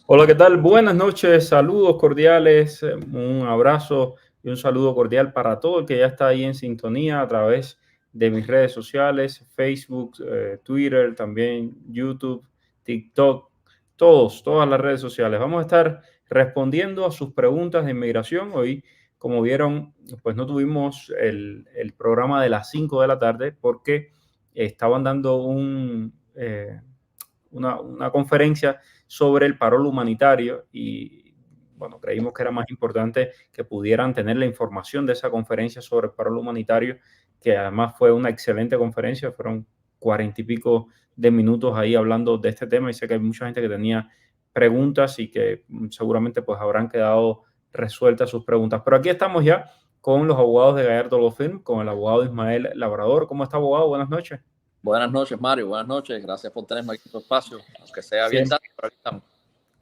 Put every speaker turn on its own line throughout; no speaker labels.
Hola, ¿qué tal? Buenas noches, saludos cordiales, un abrazo y un saludo cordial para todo el que ya está ahí en sintonía a través de mis redes sociales, Facebook, Twitter, también YouTube, TikTok, todas las redes sociales. Vamos a estar respondiendo a sus preguntas de inmigración. Hoy, como vieron, pues no tuvimos el programa de las 5 de la tarde porque estaban dando una conferencia sobre el paro humanitario y bueno, creímos que era más importante que pudieran tener la información de esa conferencia sobre el paro humanitario, que además fue una excelente conferencia, fueron 40 y pico de minutos ahí hablando de este tema y sé que hay mucha gente que tenía preguntas y que seguramente pues habrán quedado resueltas sus preguntas. Pero aquí estamos ya con los abogados de Gallardo Law Firm, con el abogado Ismael Labrador. ¿Cómo está, abogado? Buenas noches.
Buenas noches, Mario. Buenas noches. Gracias por tenerme aquí en tu espacio, aunque sea bien
Siempre.
tarde, pero aquí estamos.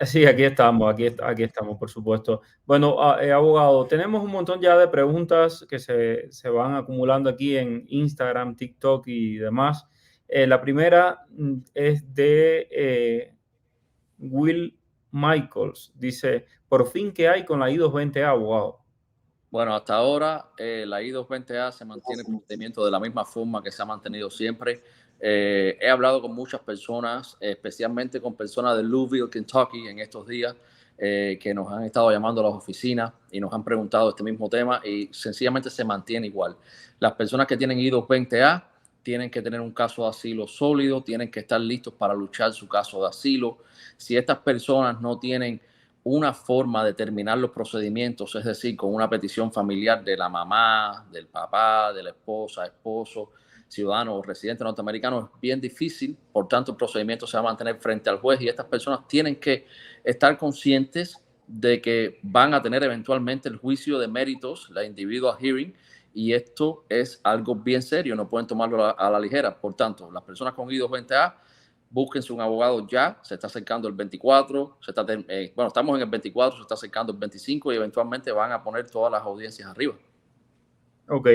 Sí, aquí estamos, por supuesto. Bueno, abogado, tenemos un montón ya de preguntas que se van acumulando aquí en Instagram, TikTok y demás. La primera es de Will Michaels. Dice, por fin, ¿qué hay con la I-220A, abogado?
Bueno, hasta ahora la I-220A se mantiene el procedimiento de la misma forma que se ha mantenido siempre. He hablado con muchas personas, especialmente con personas de Louisville, Kentucky, en estos días, que nos han estado llamando a las oficinas y nos han preguntado este mismo tema y sencillamente se mantiene igual. Las personas que tienen I-220A tienen que tener un caso de asilo sólido, tienen que estar listos para luchar su caso de asilo. Si estas personas no tienen una forma de terminar los procedimientos, es decir, con una petición familiar de la mamá, del papá, de la esposa, esposo, ciudadano o residente norteamericano, es bien difícil. Por tanto, el procedimiento se va a mantener frente al juez y estas personas tienen que estar conscientes de que van a tener eventualmente el juicio de méritos, la individual hearing, y esto es algo bien serio, no pueden tomarlo a la ligera. Por tanto, las personas con I-220A, búsquense un abogado ya, se está acercando el 24, bueno, estamos en el 24, se está acercando el 25 y eventualmente van a poner todas las audiencias arriba.
Ok,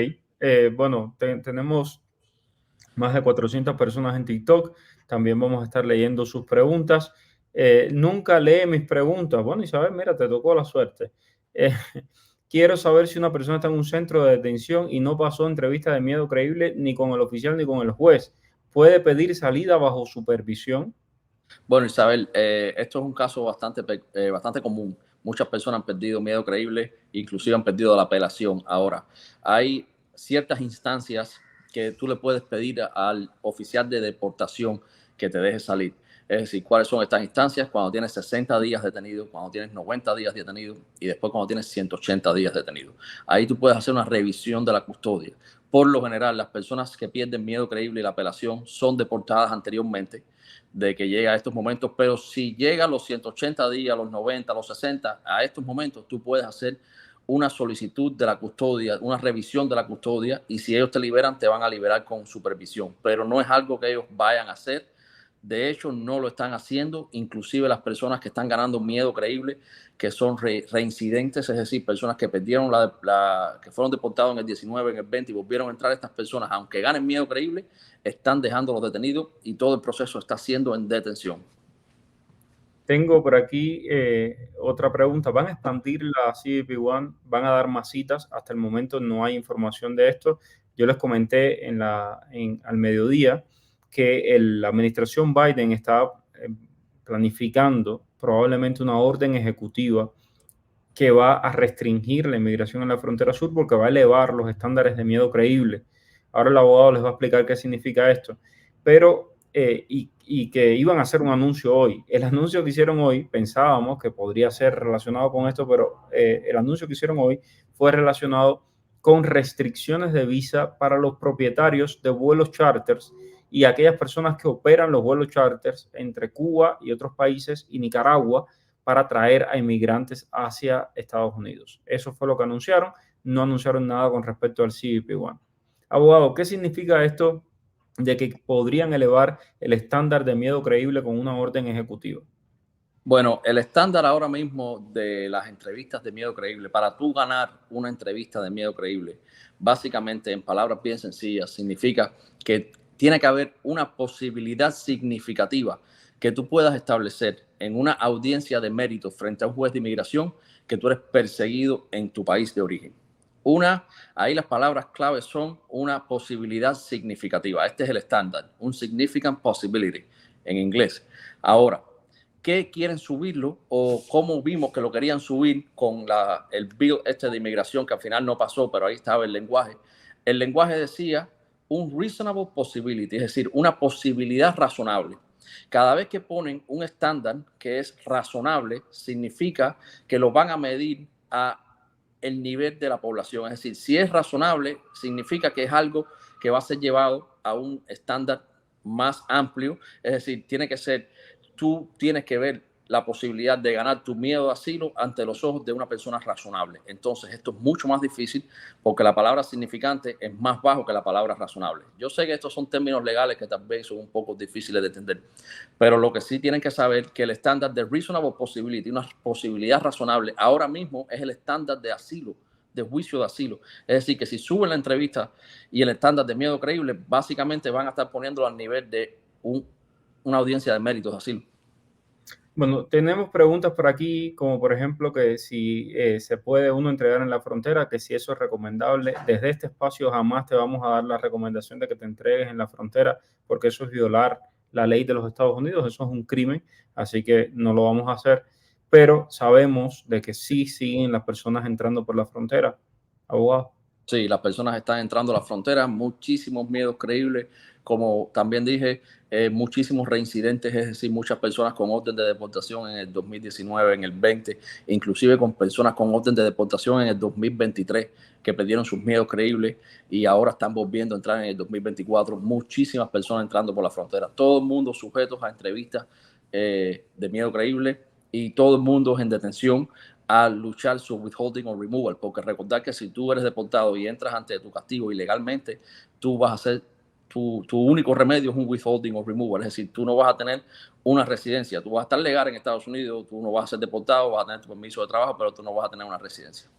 bueno, tenemos más de 400 personas en TikTok. También vamos a estar leyendo sus preguntas. Nunca lee mis preguntas. Bueno, Isabel, mira, te tocó la suerte. Eh, quiero saber si una persona está en un centro de detención y no pasó entrevista de miedo creíble ni con el oficial ni con el juez. ¿Puede pedir salida bajo supervisión?
Bueno, Isabel, esto es un caso bastante común. Muchas personas han perdido miedo creíble, inclusive han perdido la apelación. Ahora, hay ciertas instancias que tú le puedes pedir al oficial de deportación que te deje salir. Es decir, ¿cuáles son estas instancias? Cuando tienes 60 días detenido, cuando tienes 90 días detenido y después cuando tienes 180 días detenido. Ahí tú puedes hacer una revisión de la custodia. Por lo general, las personas que pierden miedo creíble y la apelación son deportadas anteriormente de que llega a estos momentos, pero si llega a los 180 días, a los 90, a los 60, a estos momentos tú puedes hacer una solicitud de la custodia, una revisión de la custodia y si ellos te liberan, te van a liberar con supervisión, pero no es algo que ellos vayan a hacer. De hecho, no lo están haciendo, inclusive las personas que están ganando miedo creíble, que son reincidentes, es decir, personas que perdieron que fueron deportados en el 19, en el 20 y volvieron a entrar, estas personas, aunque ganen miedo creíble, están dejando los detenidos y todo el proceso está siendo en detención.
Tengo por aquí otra pregunta. ¿Van a expandir la CBP One? ¿Van a dar más citas? Hasta el momento no hay información de esto. Yo les comenté al mediodía que la administración Biden está planificando probablemente una orden ejecutiva que va a restringir la inmigración en la frontera sur porque va a elevar los estándares de miedo creíble. Ahora el abogado les va a explicar qué significa esto. Pero, y que iban a hacer un anuncio hoy. El anuncio que hicieron hoy, pensábamos que podría ser relacionado con esto, pero el anuncio que hicieron hoy fue relacionado con restricciones de visa para los propietarios de vuelos charters y aquellas personas que operan los vuelos charters entre Cuba y otros países y Nicaragua para traer a inmigrantes hacia Estados Unidos. Eso fue lo que anunciaron. No anunciaron nada con respecto al CBP One. Abogado, ¿qué significa esto de que podrían elevar el estándar de miedo creíble con una orden ejecutiva?
Bueno, el estándar ahora mismo de las entrevistas de miedo creíble, para tú ganar una entrevista de miedo creíble, básicamente en palabras bien sencillas, significa que tiene que haber una posibilidad significativa que tú puedas establecer en una audiencia de mérito frente a un juez de inmigración que tú eres perseguido en tu país de origen. Ahí las palabras claves son una posibilidad significativa. Este es el estándar, un significant possibility en inglés. Ahora, ¿qué quieren subirlo o cómo vimos que lo querían subir con el bill de inmigración que al final no pasó, pero ahí estaba el lenguaje? El lenguaje decía un reasonable possibility, es decir, una posibilidad razonable. Cada vez que ponen un estándar que es razonable, significa que lo van a medir a el nivel de la población. Es decir, si es razonable, significa que es algo que va a ser llevado a un estándar más amplio. Es decir, tú tienes que ver la posibilidad de ganar tu miedo de asilo ante los ojos de una persona razonable. Entonces, esto es mucho más difícil porque la palabra significante es más bajo que la palabra razonable. Yo sé que estos son términos legales que tal vez son un poco difíciles de entender, pero lo que sí tienen que saber que el estándar de reasonable possibility, una posibilidad razonable, ahora mismo es el estándar de asilo, de juicio de asilo. Es decir, que si suben la entrevista y el estándar de miedo creíble, básicamente van a estar poniéndolo al nivel de una audiencia de méritos de asilo.
Bueno, tenemos preguntas por aquí, como por ejemplo que si se puede uno entregar en la frontera, que si eso es recomendable. Desde este espacio jamás te vamos a dar la recomendación de que te entregues en la frontera, porque eso es violar la ley de los Estados Unidos, eso es un crimen, así que no lo vamos a hacer. Pero sabemos de que sí siguen las personas entrando por la frontera. Abogado.
Sí, las personas están entrando a la frontera, muchísimos miedos creíbles, como también dije, muchísimos reincidentes, es decir, muchas personas con orden de deportación en el 2019, en el 20, inclusive con personas con orden de deportación en el 2023, que perdieron sus miedos creíbles y ahora están volviendo a entrar en el 2024. Muchísimas personas entrando por la frontera, todo el mundo sujetos a entrevistas de miedo creíble y todo el mundo en detención a luchar su withholding o removal, porque recordar que si tú eres deportado y entras ante tu castigo ilegalmente, tú vas a hacer, tu único remedio es un withholding o removal, es decir, tú no vas a tener una residencia, tú vas a estar legal en Estados Unidos, tú no vas a ser deportado, vas a tener tu permiso de trabajo, pero tú no vas a tener una residencia.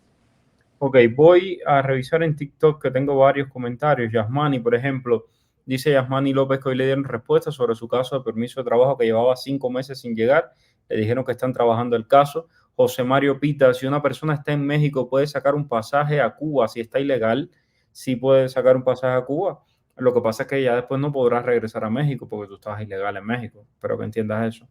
Ok, voy a revisar en TikTok que tengo varios comentarios. Yasmani, por ejemplo, dice Yasmani López que hoy le dieron respuesta sobre su caso de permiso de trabajo que llevaba 5 meses sin llegar. Le dijeron que están trabajando el caso. José Mario Pita, si una persona está en México, ¿puede sacar un pasaje a Cuba si está ilegal? Sí puede sacar un pasaje a Cuba. Lo que pasa es que ya después no podrás regresar a México porque tú estás ilegal en México. Espero que entiendas eso.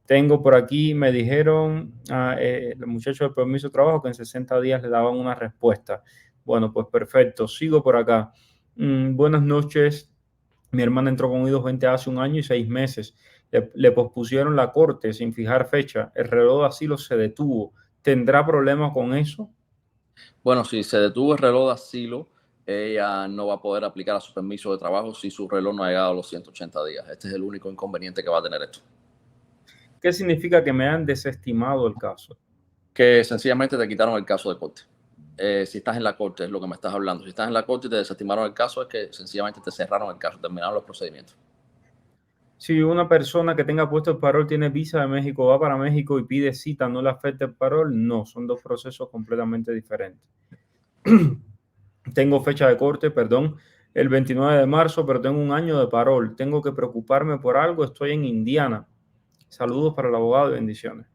Tengo por aquí, me dijeron, el muchacho de permiso de trabajo, que en 60 días le daban una respuesta. Bueno, pues perfecto, sigo por acá. Buenas noches. Mi hermana entró con I-220 hace 1 año y 6 meses. Le pospusieron la corte sin fijar fecha. El reloj de asilo se detuvo. ¿Tendrá problema con eso?
Bueno, si se detuvo el reloj de asilo, ella no va a poder aplicar a su permiso de trabajo si su reloj no ha llegado a los 180 días. Este es el único inconveniente que va a tener esto.
¿Qué significa que me han desestimado el caso?
Que sencillamente te quitaron el caso de corte. Si estás en la corte, es lo que me estás hablando. Si estás en la corte y te desestimaron el caso, es que sencillamente te cerraron el caso, terminaron los procedimientos.
Si una persona que tenga puesto el parol tiene visa de México, va para México y pide cita, ¿no le afecta el parol? No, son dos procesos completamente diferentes. Tengo fecha de corte, perdón, el 29 de marzo, pero tengo 1 año de parol. ¿Tengo que preocuparme por algo? Estoy en Indiana. Saludos para el abogado y bendiciones.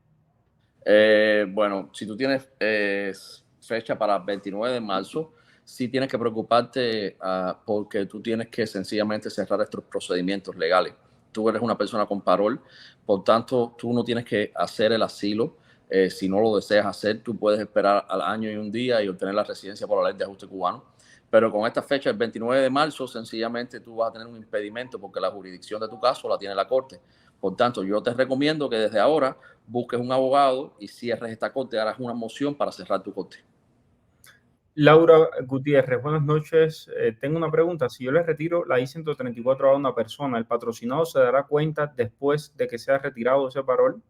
Bueno, si tú tienes fecha para el 29 de marzo, sí tienes que preocuparte porque tú tienes que sencillamente cerrar estos procedimientos legales. Tú eres una persona con parol, por tanto, tú no tienes que hacer el asilo. Si no lo deseas hacer, tú puedes esperar al año y 1 día y obtener la residencia por la ley de ajuste cubano. Pero con esta fecha, el 29 de marzo, sencillamente tú vas a tener un impedimento porque la jurisdicción de tu caso la tiene la corte. Por tanto, yo te recomiendo que desde ahora busques un abogado y cierres esta corte, harás una moción para cerrar tu corte.
Laura Gutiérrez, buenas noches. Tengo una pregunta. Si yo le retiro la I-134 a una persona, ¿el patrocinado se dará cuenta después de que sea retirado ese parol?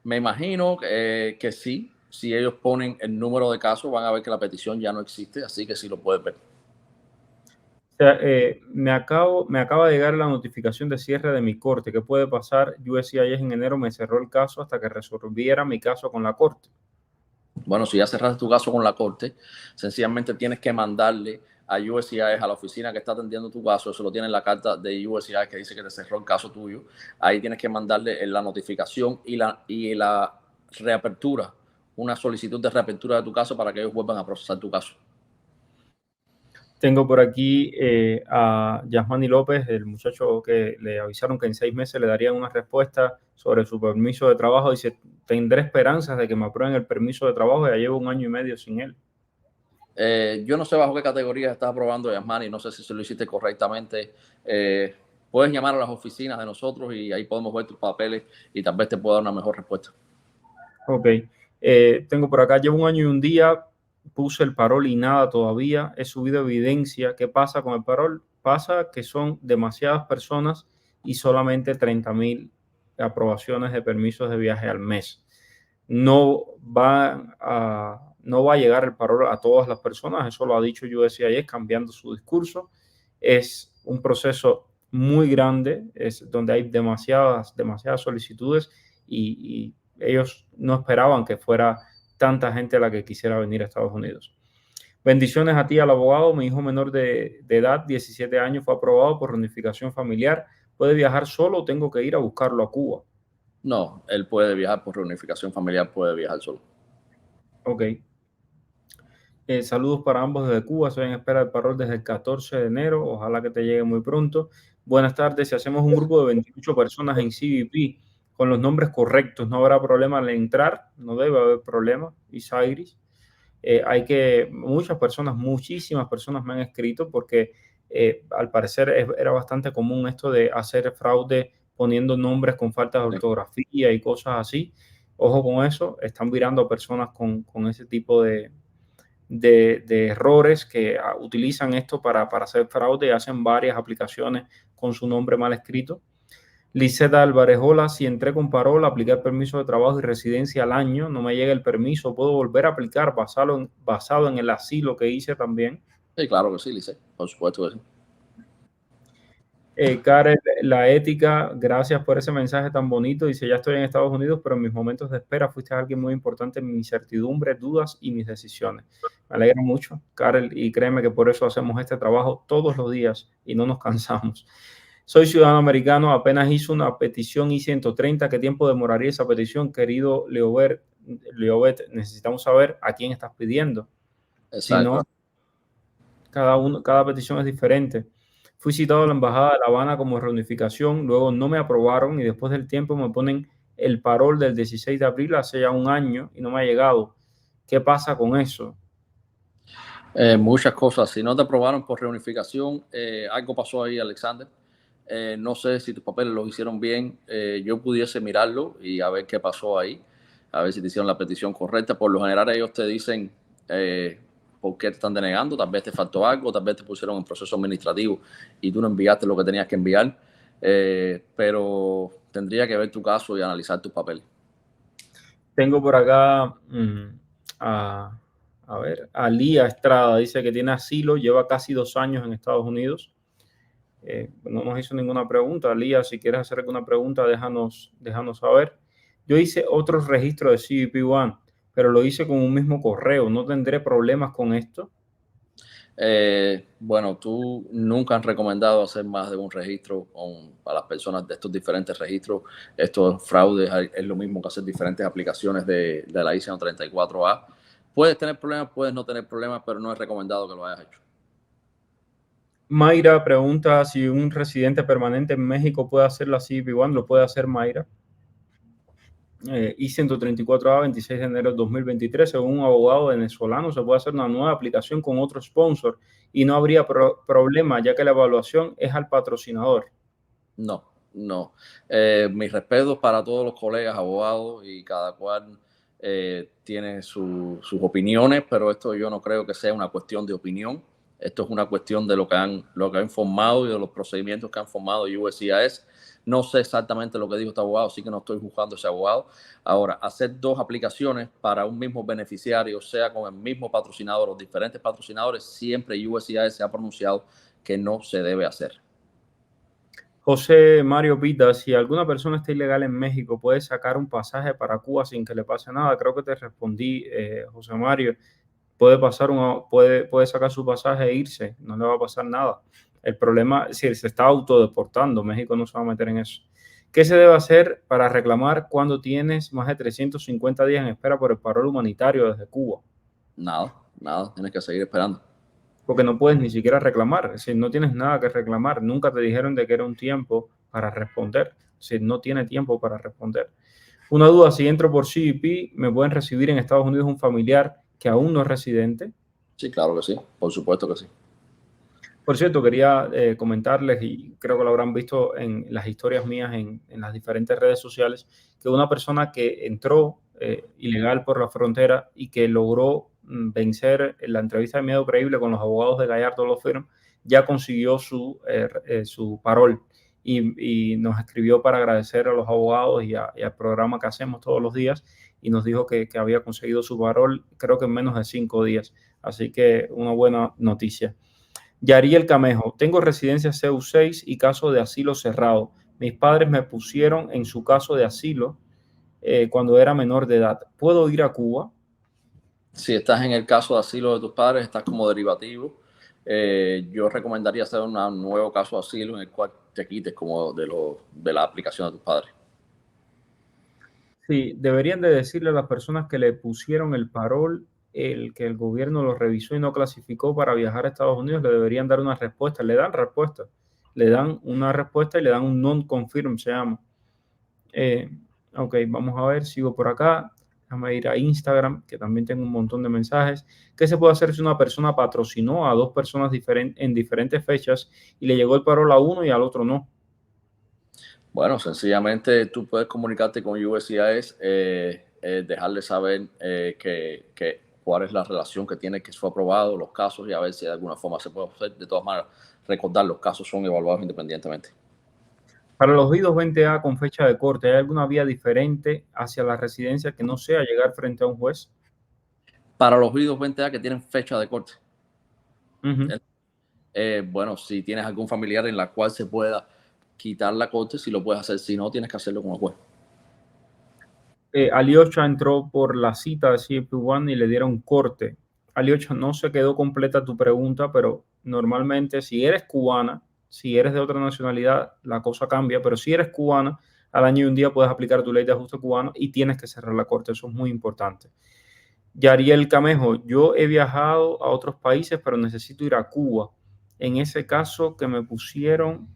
Me imagino que sí. Si ellos ponen el número de casos, van a ver que la petición ya no existe, así que sí lo puedes ver.
O sea, me acaba de llegar la notificación de cierre de mi corte. ¿Qué puede pasar? USCIS en enero me cerró el caso hasta que resolviera mi caso con la corte.
Bueno, si ya cerraste tu caso con la corte, sencillamente tienes que mandarle a USCIS, a la oficina que está atendiendo tu caso. Eso lo tiene en la carta de USCIS que dice que te cerró el caso tuyo. Ahí tienes que mandarle la notificación y la reapertura, una solicitud de reapertura de tu caso para que ellos vuelvan a procesar tu caso.
Tengo por aquí a Yasmani López, el muchacho que le avisaron que en 6 meses le darían una respuesta sobre su permiso de trabajo. Dice, tendré esperanzas de que me aprueben el permiso de trabajo. Ya llevo 1 año y medio sin él.
Yo no sé bajo qué categoría estás aprobando, Yasmani, no sé si se lo hiciste correctamente. Puedes llamar a las oficinas de nosotros y ahí podemos ver tus papeles y tal vez te pueda dar una mejor respuesta.
Ok. Tengo por acá, llevo 1 año y 1 día, puse el parol y nada todavía. He subido evidencia. ¿Qué pasa con el parol? Pasa que son demasiadas personas y solamente 30,000 aprobaciones de permisos de viaje al mes. No va a llegar el parol a todas las personas. Eso lo ha dicho USCIS cambiando su discurso. Es un proceso muy grande, es donde hay demasiadas solicitudes y ellos no esperaban que fuera tanta gente la que quisiera venir a Estados Unidos. Bendiciones a ti, al abogado. Mi hijo menor de edad, 17 años, fue aprobado por reunificación familiar. ¿Puede viajar solo o tengo que ir a buscarlo a Cuba?
No, él puede viajar por reunificación familiar, puede viajar solo.
Ok. Saludos para ambos desde Cuba. Estoy en espera del parol desde el 14 de enero. Ojalá que te llegue muy pronto. Buenas tardes. Si hacemos un grupo de 28 personas en CBP con los nombres correctos, no habrá problema al entrar. No debe haber problema. Isairis. Muchísimas personas me han escrito porque al parecer era bastante común esto de hacer fraude poniendo nombres con faltas de ortografía y cosas así. Ojo con eso. Están virando a personas con ese tipo de errores que utilizan esto para hacer fraude y hacen varias aplicaciones con su nombre mal escrito. Liseta Álvarez, hola, si entré con parol, apliqué el permiso de trabajo y residencia al año, no me llega el permiso, ¿puedo volver a aplicar basado en el asilo que hice también?
Sí, claro que sí, Lice, por supuesto que sí.
Karen, la ética, gracias por ese mensaje tan bonito. Dice, ya estoy en Estados Unidos, pero en mis momentos de espera fuiste alguien muy importante en mi incertidumbre, dudas y mis decisiones. Me alegra mucho, Karen, y créeme que por eso hacemos este trabajo todos los días y no nos cansamos. Soy ciudadano americano, apenas hice una petición I-130. ¿Qué tiempo demoraría esa petición, querido Leobet? Necesitamos saber a quién estás pidiendo. Si no, cada petición es diferente. Fui citado a la Embajada de La Habana como reunificación, luego no me aprobaron y después del tiempo me ponen el parol del 16 de abril hace ya 1 año y no me ha llegado. ¿Qué pasa con eso?
Muchas cosas. Si no te aprobaron por reunificación, algo pasó ahí, Alexander. No sé si tus papeles los hicieron bien. Yo pudiese mirarlo y a ver qué pasó ahí, a ver si te hicieron la petición correcta. Por lo general ellos te dicen por qué te están denegando, tal vez te faltó algo, tal vez te pusieron en proceso administrativo y tú no enviaste lo que tenías que enviar. Pero tendría que ver tu caso y analizar tus papeles.
Tengo por acá a Lía Estrada, dice que tiene asilo, lleva casi 2 años en Estados Unidos. No nos hizo ninguna pregunta. Lía, si quieres hacer alguna pregunta, déjanos saber. Yo hice otro registro de CBP One, pero lo hice con un mismo correo. ¿No tendré problemas con esto?
Bueno, tú nunca has recomendado hacer más de un registro a las personas de estos diferentes registros. Estos fraudes es lo mismo que hacer diferentes aplicaciones de la I-134A. Puedes tener problemas, puedes no tener problemas, pero no es recomendado que lo hayas hecho.
Mayra pregunta si un residente permanente en México puede hacer la CBP One. Lo puede hacer Mayra. I-134A, 26 de enero de 2023, según un abogado venezolano, se puede hacer una nueva aplicación con otro sponsor y no habría problema, ya que la evaluación es al patrocinador.
No. Mis respetos para todos los colegas abogados y cada cual tiene sus opiniones, pero esto yo no creo que sea una cuestión de opinión. Esto es una cuestión de lo que han informado y de los procedimientos que han formado USCIS. No sé exactamente lo que dijo este abogado, así que no estoy juzgando a ese abogado. Ahora, hacer 2 aplicaciones para un mismo beneficiario, sea con el mismo patrocinador o diferentes patrocinadores, siempre USCIS se ha pronunciado que no se debe hacer.
José Mario Pita, si alguna persona está ilegal en México, ¿puede sacar un pasaje para Cuba sin que le pase nada? Creo que te respondí, José Mario. puede sacar su pasaje e irse, no le va a pasar nada. El problema es si se está autodeportando, México no se va a meter en eso. ¿Qué se debe hacer para reclamar cuando tienes más de 350 días en espera por el parol humanitario desde Cuba?
Nada, tienes que seguir esperando.
Porque no puedes ni siquiera reclamar, es decir, no tienes nada que reclamar, nunca te dijeron de que era un tiempo para responder, es decir, no tiene tiempo para responder. Una duda, si entro por CBP, ¿me pueden recibir en Estados Unidos un familiar que aún no es residente?
Sí, claro que sí, por supuesto que sí.
Por cierto, quería comentarles, y creo que lo habrán visto en las historias mías en las diferentes redes sociales, que una persona que entró ilegal por la frontera y que logró vencer en la entrevista de Miedo Creíble con los abogados de Gallardo Law Firm, ya consiguió su parol y nos escribió para agradecer a los abogados y al programa que hacemos todos los días y nos dijo que había conseguido su parol, creo que en menos de 5 días. Así que una buena noticia. Yariel Camejo, tengo residencia CEU6 y caso de asilo cerrado. Mis padres me pusieron en su caso de asilo cuando era menor de edad. ¿Puedo ir a Cuba?
Si estás en el caso de asilo de tus padres, estás como derivativo. Yo recomendaría hacer un nuevo caso de asilo en el cual te quites como de la aplicación de tus padres.
Sí, deberían de decirle a las personas que le pusieron el parol, que el gobierno lo revisó y no clasificó para viajar a Estados Unidos, le deberían dar una respuesta. Le dan respuesta. Le dan una respuesta y le dan un non-confirm, se llama. Ok, vamos a ver, sigo por acá. Déjame ir a Instagram, que también tengo un montón de mensajes. ¿Qué se puede hacer si una persona patrocinó a dos personas en diferentes fechas y le llegó el parol a uno y al otro no?
Bueno, sencillamente tú puedes comunicarte con USCIS, dejarle saber cuál es la relación que tiene, que fue aprobado, los casos y a ver si de alguna forma se puede hacer. De todas maneras, recordar, los casos son evaluados independientemente.
Para los I-220A con fecha de corte, ¿hay alguna vía diferente hacia la residencia que no sea llegar frente a un juez?
Para los I-220A que tienen fecha de corte,
Uh-huh.
bueno, si tienes algún familiar en la cual se pueda quitar la corte, si lo puedes hacer. Si no, tienes que hacerlo con el juez.
Aliocha entró por la cita de CP1 y le dieron corte. Aliocha, no se quedó completa tu pregunta, pero normalmente si eres cubana, si eres de otra nacionalidad, la cosa cambia, pero si eres cubana, al año y un día puedes aplicar tu ley de ajuste cubano y tienes que cerrar la corte, eso es muy importante. Yariel Camejo, yo he viajado a otros países, pero necesito ir a Cuba. En ese caso que me pusieron,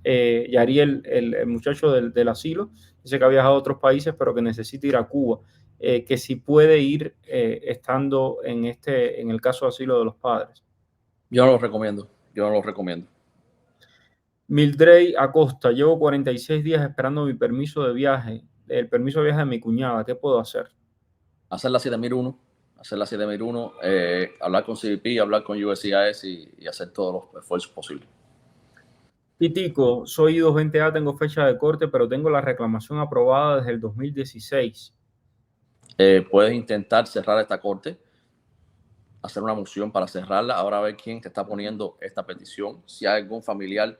Yariel, el muchacho del asilo, dice que ha viajado a otros países, pero que necesita ir a Cuba, que si puede ir estando en el caso de asilo de los padres.
Yo no lo recomiendo, yo no lo recomiendo.
Mildred Acosta, llevo 46 días esperando mi permiso de viaje, el permiso de viaje de mi cuñada, ¿qué puedo hacer?
Hacer la 7001, hablar con CBP, hablar con USCIS y hacer todos los esfuerzos posibles.
Titico, soy I-220A, tengo fecha de corte, pero tengo la reclamación aprobada desde el 2016.
Puedes intentar cerrar esta corte, hacer una moción para cerrarla. Ahora a ver quién te está poniendo esta petición. Si hay algún familiar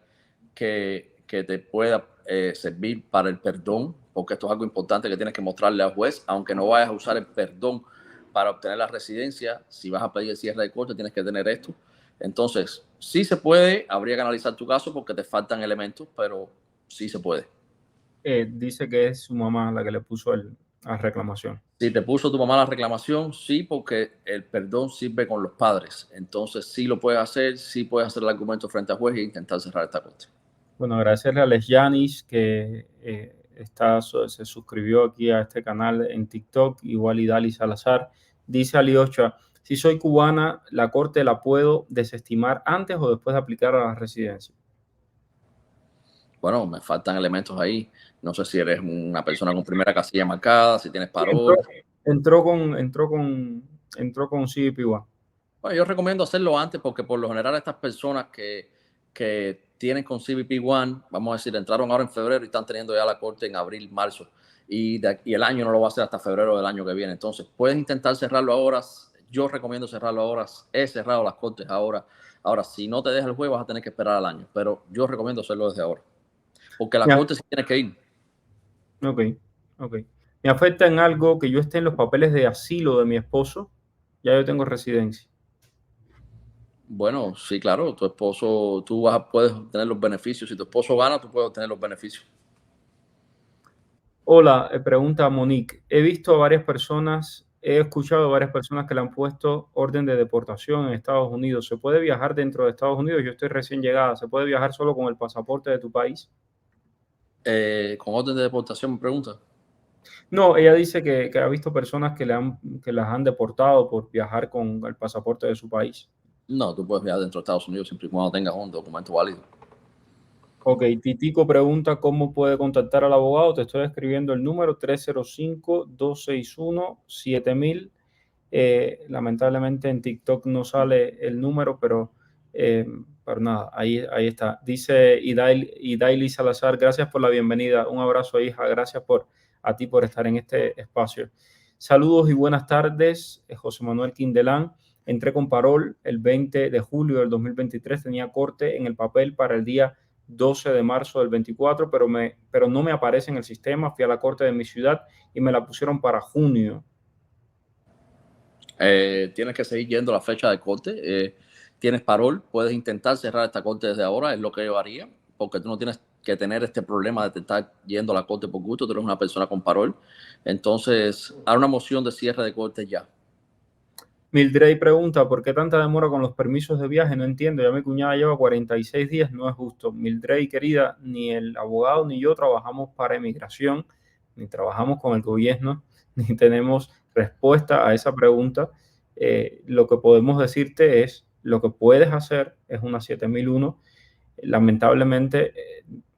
que te pueda servir para el perdón, porque esto es algo importante que tienes que mostrarle al juez, aunque no vayas a usar el perdón para obtener la residencia. Si vas a pedir el cierre de corte, tienes que tener esto. Entonces, sí se puede, habría que analizar tu caso porque te faltan elementos, pero sí se puede.
Dice que es su mamá la que le puso la reclamación.
Si te puso tu mamá la reclamación, sí, porque el perdón sirve con los padres. Entonces, sí lo puedes hacer, sí puedes hacer el argumento frente al juez e intentar cerrar esta corte.
Bueno, agradecerle a Les Yanis que se suscribió aquí a este canal en TikTok, igual y Dali Salazar. Dice Aliocha, si soy cubana, ¿la corte la puedo desestimar antes o después de aplicar a la residencia?
Bueno, me faltan elementos ahí. No sé si eres una persona con primera casilla marcada, si tienes parol.
Entró con CBP1.
Bueno, yo recomiendo hacerlo antes porque por lo general estas personas que tienen con CBP1, vamos a decir, entraron ahora en febrero y están teniendo ya la corte en abril, marzo. Y el año no lo va a hacer hasta febrero del año que viene. Entonces, puedes intentar cerrarlo ahora. Yo recomiendo cerrarlo ahora. He cerrado las cortes ahora. Ahora, si no te deja el juez, vas a tener que esperar al año. Pero yo recomiendo hacerlo desde ahora. Porque la corte sí tiene que ir.
Ok. Me afecta en algo que yo esté en los papeles de asilo de mi esposo. Ya yo tengo residencia.
Bueno, sí, claro, tu esposo, puedes obtener los beneficios. Si tu esposo gana, tú puedes obtener los beneficios.
Hola, pregunta Monique. He visto a varias personas, he escuchado a varias personas que le han puesto orden de deportación en Estados Unidos. ¿Se puede viajar dentro de Estados Unidos? Yo estoy recién llegada. ¿Se puede viajar solo con el pasaporte de tu país?
Con orden de deportación, me pregunta.
No, ella dice que ha visto personas que las han deportado por viajar con el pasaporte de su país.
No, tú puedes viajar dentro de Estados Unidos siempre y cuando tengas un documento válido.
Ok, Titico pregunta cómo puede contactar al abogado. Te estoy escribiendo el número 305-261-7000. Lamentablemente en TikTok no sale el número, pero nada, ahí está. Dice Idaili Salazar, gracias por la bienvenida. Un abrazo, hija. Gracias a ti por estar en este espacio. Saludos y buenas tardes, José Manuel Quindelán. Entré con parol el 20 de julio del 2023. Tenía corte en el papel para el día 12 de marzo del 24, pero no me aparece en el sistema. Fui a la corte de mi ciudad y me la pusieron para junio.
Tienes que seguir yendo a la fecha de corte. Tienes parol, puedes intentar cerrar esta corte desde ahora, es lo que yo haría, porque tú no tienes que tener este problema de estar yendo a la corte por gusto, tú eres una persona con parol. Entonces, haz una moción de cierre de corte ya.
Mildred pregunta, ¿por qué tanta demora con los permisos de viaje? No entiendo, ya mi cuñada lleva 46 días, no es justo. Mildred, querida, ni el abogado ni yo trabajamos para inmigración, ni trabajamos con el gobierno, ni tenemos respuesta a esa pregunta. Lo que podemos decirte es, lo que puedes hacer es una 7001. Lamentablemente,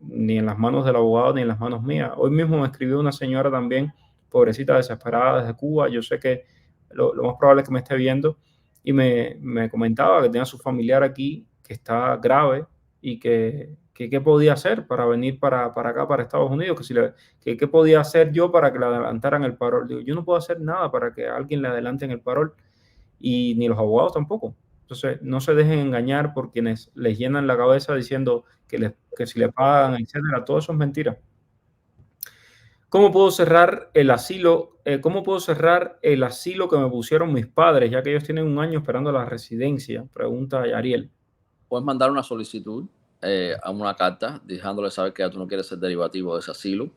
ni en las manos del abogado ni en las manos mías. Hoy mismo me escribió una señora también, pobrecita, desesperada desde Cuba. Yo sé que lo más probable es que me esté viendo y me comentaba que tenía a su familiar aquí que está grave y que qué podía hacer para venir para acá, para Estados Unidos, qué podía hacer yo para que le adelantaran el parol. Digo, yo no puedo hacer nada para que alguien le adelanten el parol y ni los abogados tampoco. Entonces, no se dejen engañar por quienes les llenan la cabeza diciendo que si le pagan, etcétera. Todo eso es mentira. ¿Cómo puedo cerrar el asilo? ¿Cómo puedo cerrar el asilo que me pusieron mis padres, ya que ellos tienen un año esperando la residencia? Pregunta Ariel.
Puedes mandar una solicitud a una carta dejándole saber que ya tú no quieres ser derivativo de ese asilo.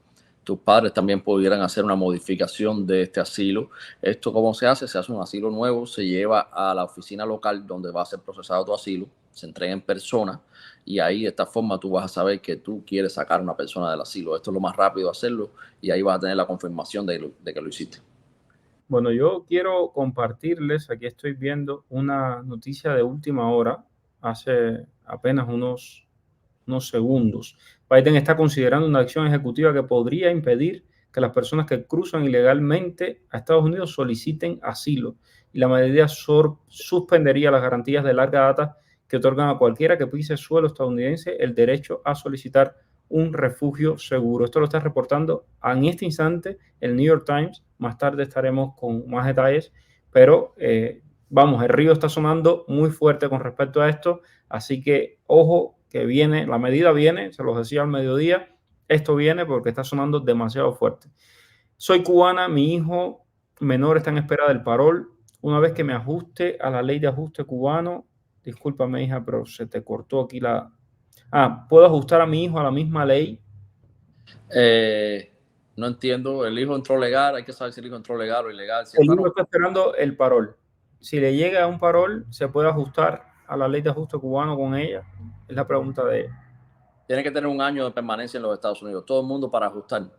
Tus padres también pudieran hacer una modificación de este asilo. ¿Esto cómo se hace? Se hace un asilo nuevo, se lleva a la oficina local donde va a ser procesado tu asilo, se entrega en persona y ahí de esta forma tú vas a saber que tú quieres sacar a una persona del asilo. Esto es lo más rápido de hacerlo y ahí vas a tener la confirmación de que lo hiciste.
Bueno, yo quiero compartirles, aquí estoy viendo una noticia de última hora, hace apenas unos segundos. Biden está considerando una acción ejecutiva que podría impedir que las personas que cruzan ilegalmente a Estados Unidos soliciten asilo. Y la medida suspendería las garantías de larga data que otorgan a cualquiera que pise suelo estadounidense el derecho a solicitar un refugio seguro. Esto lo está reportando en este instante el New York Times. Más tarde estaremos con más detalles, pero vamos, el río está sonando muy fuerte con respecto a esto, así que ojo que viene, la medida viene, se los decía al mediodía, esto viene porque está sonando demasiado fuerte. Soy cubana, mi hijo menor está en espera del parol. Una vez que me ajuste a la ley de ajuste cubano, discúlpame hija, pero se te cortó aquí la... Ah, ¿puedo ajustar a mi hijo a la misma ley?
No entiendo, el hijo entró legal, hay que saber si el hijo entró legal o ilegal. Si
El
está
hijo
no,
está esperando el parol. Si le llega un parol, ¿se puede ajustar a la ley de ajuste cubano con ella? Es la pregunta de ella.
tiene que tener un año de permanencia en los Estados Unidos. Todo el mundo para ajustar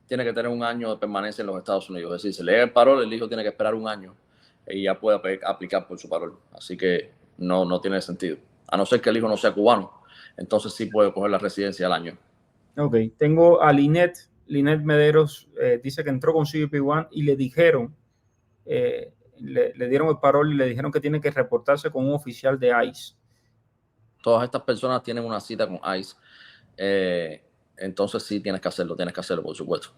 tiene que tener un año de permanencia en los Estados Unidos. Es decir, se le llega el parol, el hijo tiene que esperar un año y ya puede aplicar por su parol. Así que no tiene sentido. A no ser que el hijo no sea cubano, entonces sí puede coger la residencia al año.
Ok, tengo a Linet Mederos, dice que entró con CBP One y le dijeron, le dieron el parol y le dijeron que tiene que reportarse con un oficial de ICE.
Todas estas personas tienen una cita con ICE. Entonces sí tienes que hacerlo, por supuesto.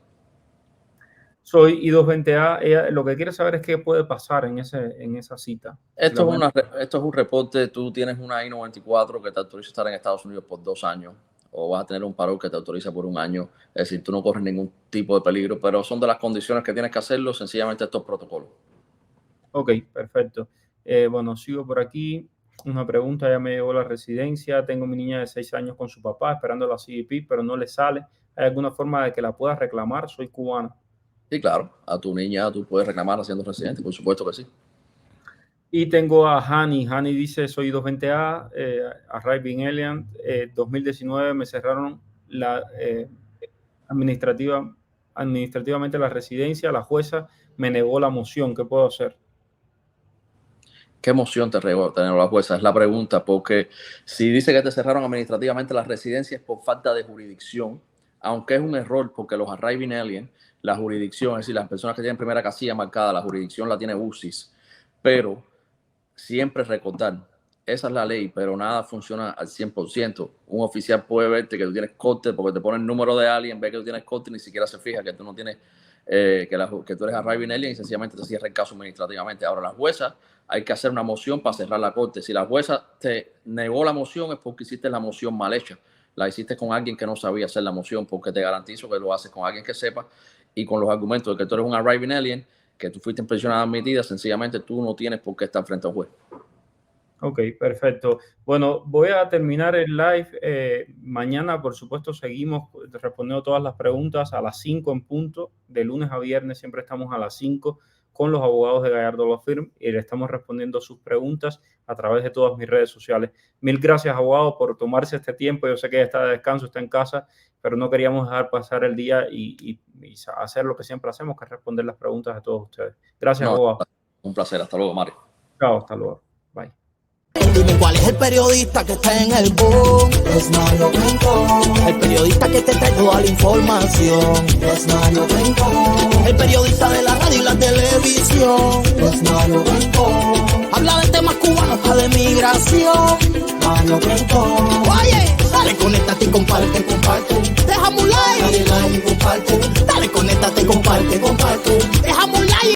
Soy I220A, ella lo que quiere saber es qué puede pasar en esa cita.
Esto es un reporte, tú tienes una I-94 que te autoriza estar en Estados Unidos por 2 años, o vas a tener un parol que te autoriza por un año, es decir, tú no corres ningún tipo de peligro, pero son de las condiciones que tienes que hacerlo, sencillamente estos protocolos.
Ok, perfecto. Bueno, sigo por aquí. Una pregunta, ya me llegó la residencia. Tengo mi niña de 6 años con su papá esperando la CBP, pero no le sale. ¿Hay alguna forma de que la pueda reclamar? Soy cubano.
Sí, claro, a tu niña tú puedes reclamar siendo residente, por supuesto que sí.
Y tengo a Hani. Hani dice, soy 220A, Arriving Alien. 2019 me cerraron administrativamente la residencia. La jueza me negó la moción. ¿Qué puedo hacer?
¿Qué moción te negó la jueza? Es la pregunta, porque si dice que te cerraron administrativamente las residencias por falta de jurisdicción, aunque es un error porque los arriving alien, la jurisdicción, es decir, las personas que tienen primera casilla marcada, la jurisdicción la tiene UCIS, pero siempre recordar, esa es la ley, pero nada funciona al 100%. Un oficial puede verte que tú tienes corte porque te pone el número de alien, ve que tú tienes corte y ni siquiera se fija que tú no tienes, que tú eres arriving alien y sencillamente te cierra el caso administrativamente. Ahora, la jueza hay que hacer una moción para cerrar la corte. Si la jueza te negó la moción es porque hiciste la moción mal hecha. La hiciste con alguien que no sabía hacer la moción, porque te garantizo que lo haces con alguien que sepa y con los argumentos de que tú eres un arriving alien, que tú fuiste en prisión admitida, sencillamente tú no tienes por qué estar frente a un juez.
Ok, perfecto. Bueno, voy a terminar el live. Mañana, por supuesto, seguimos respondiendo todas las preguntas a las 5 en punto. De lunes a viernes siempre estamos a las 5 con los abogados de Gallardo Law Firm y le estamos respondiendo sus preguntas a través de todas mis redes sociales. Mil gracias, abogado, por tomarse este tiempo. Yo sé que está de descanso, está en casa, pero no queríamos dejar pasar el día y hacer lo que siempre hacemos, que es responder las preguntas de todos ustedes. Gracias, abogado.
Un placer. Hasta luego, Mario.
Chao, hasta luego. Bye.
Dime cuál es el periodista que está en el boom. Es Mario Rincón. El periodista que te trae toda la información. Es Mario Rincón. El periodista de la radio y la televisión. Es Mario Rincón. Habla de temas cubanos, habla de migración. Mario Rincón. Oye, dale, conéctate y comparte. Déjame un like. Dale like y comparte. Dale, conéctate y comparte.